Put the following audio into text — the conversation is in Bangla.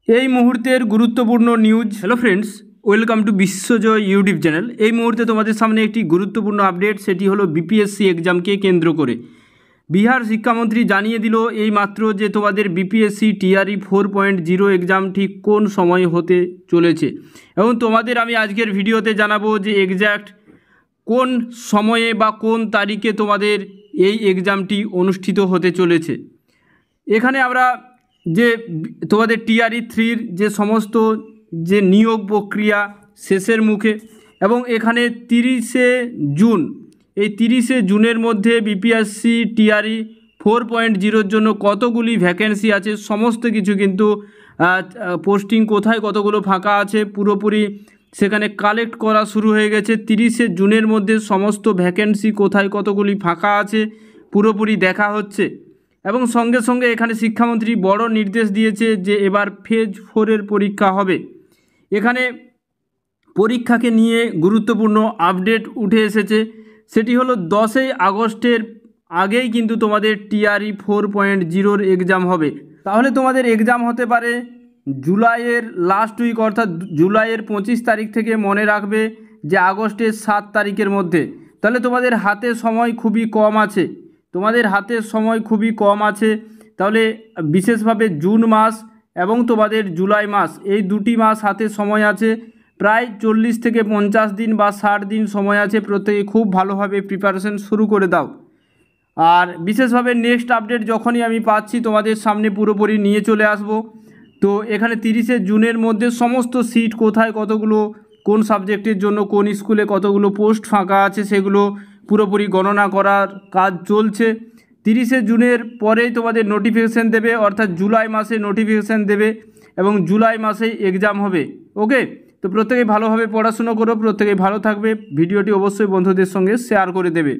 এই মুহূর্তের গুরুত্বপূর্ণ news. Hello friends, welcome to Biswajoy YouTube channel. এই মুহূর্তে তোমাদের সামনে একটি গুরুত্বপূর্ণ আপডেট, সেটি হলো বিপিএসসি এক্সামকে কেন্দ্র করে বিহার শিক্ষামন্ত্রী জানিয়ে দিল এই মাত্র যে তোমাদের বিপিএসসি টিআরই 4.0 এক্সাম ঠিক কোন সময় হতে চলেছে, এবং তোমাদের আমি আজকের ভিডিওতে জানাবো যে এক্স্যাক্ট কোন সময়ে বা কোন তারিখে তোমাদের এই এক্সামটি অনুষ্ঠিত হতে চলেছে। এখানে আমরা যে তোমাদের টিআরই 3 যে সমস্ত যে নিয়োগ প্রক্রিয়া শেষের মুখে, এবং এখানে 30শে জুন, এই 30শে জুনের মধ্যে বিপিএসসি টিআরই 4.0-র জন্য কতগুলি ভ্যাকেন্সি আছে সমস্ত কিছু কিন্তু পোস্টিং কোথায় কতগুলো ফাঁকা আছে পুরোপুরি সেখানে কালেক্ট করা শুরু হয়ে গেছে। 30শে জুনের মধ্যে সমস্ত ভ্যাকেন্সি কোথায় কতগুলি ফাঁকা আছে পুরোপুরি দেখা হচ্ছে, এবং সঙ্গে সঙ্গে এখানে শিক্ষামন্ত্রী বড় নির্দেশ দিয়েছে যে এবার ফেজ 4-এর পরীক্ষা হবে। এখানে পরীক্ষাকে নিয়ে গুরুত্বপূর্ণ আপডেট উঠে এসেছে, সেটি হলো 10ই আগস্টের আগেই কিন্তু তোমাদের টিআরই 4.0-র এক্সাম হবে। তাহলে তোমাদের এক্সাম হতে পারে জুলাইয়ের লাস্ট উইক, অর্থাৎ জুলাইয়ের 25 তারিখ থেকে মনে রাখবে যে আগস্টের 7 তারিখের মধ্যে। তাহলে তোমাদের হাতে সময় খুবই কম আছে, তাহলে বিশেষভাবে জুন মাস এবং তোমাদের জুলাই মাস, এই দুটি মাস হাতে সময় আছে, প্রায় 40 থেকে 50 দিন বা 60 দিন সময় আছে। প্রত্যেকে খুব ভালোভাবে প্রিপারেশন শুরু করে দাও। আর বিশেষভাবে নেক্সট আপডেট যখনই আমি পাচ্ছি তোমাদের সামনে পুরোপুরি নিয়ে চলে আসব। তো এখানে 30শে জুনের মধ্যে সমস্ত সিট কোথায় কতগুলো, কোন সাবজেক্টের জন্য কোন স্কুলে কতগুলো পোস্ট ফাঁকা আছে সেগুলো পুরোপুরি গণনা করার কাজ চলছে। 30শে জুনের পরেই তোমাদের নোটিফিকেশান দেবে, অর্থাৎ জুলাই মাসে নোটিফিকেশান দেবে এবং জুলাই মাসেই এক্সাম হবে। ওকে, তো প্রত্যেকেই ভালোভাবে পড়াশুনো করো, প্রত্যেকেই ভালো থাকবে। ভিডিওটি অবশ্যই বন্ধুদের সঙ্গে শেয়ার করে দেবে।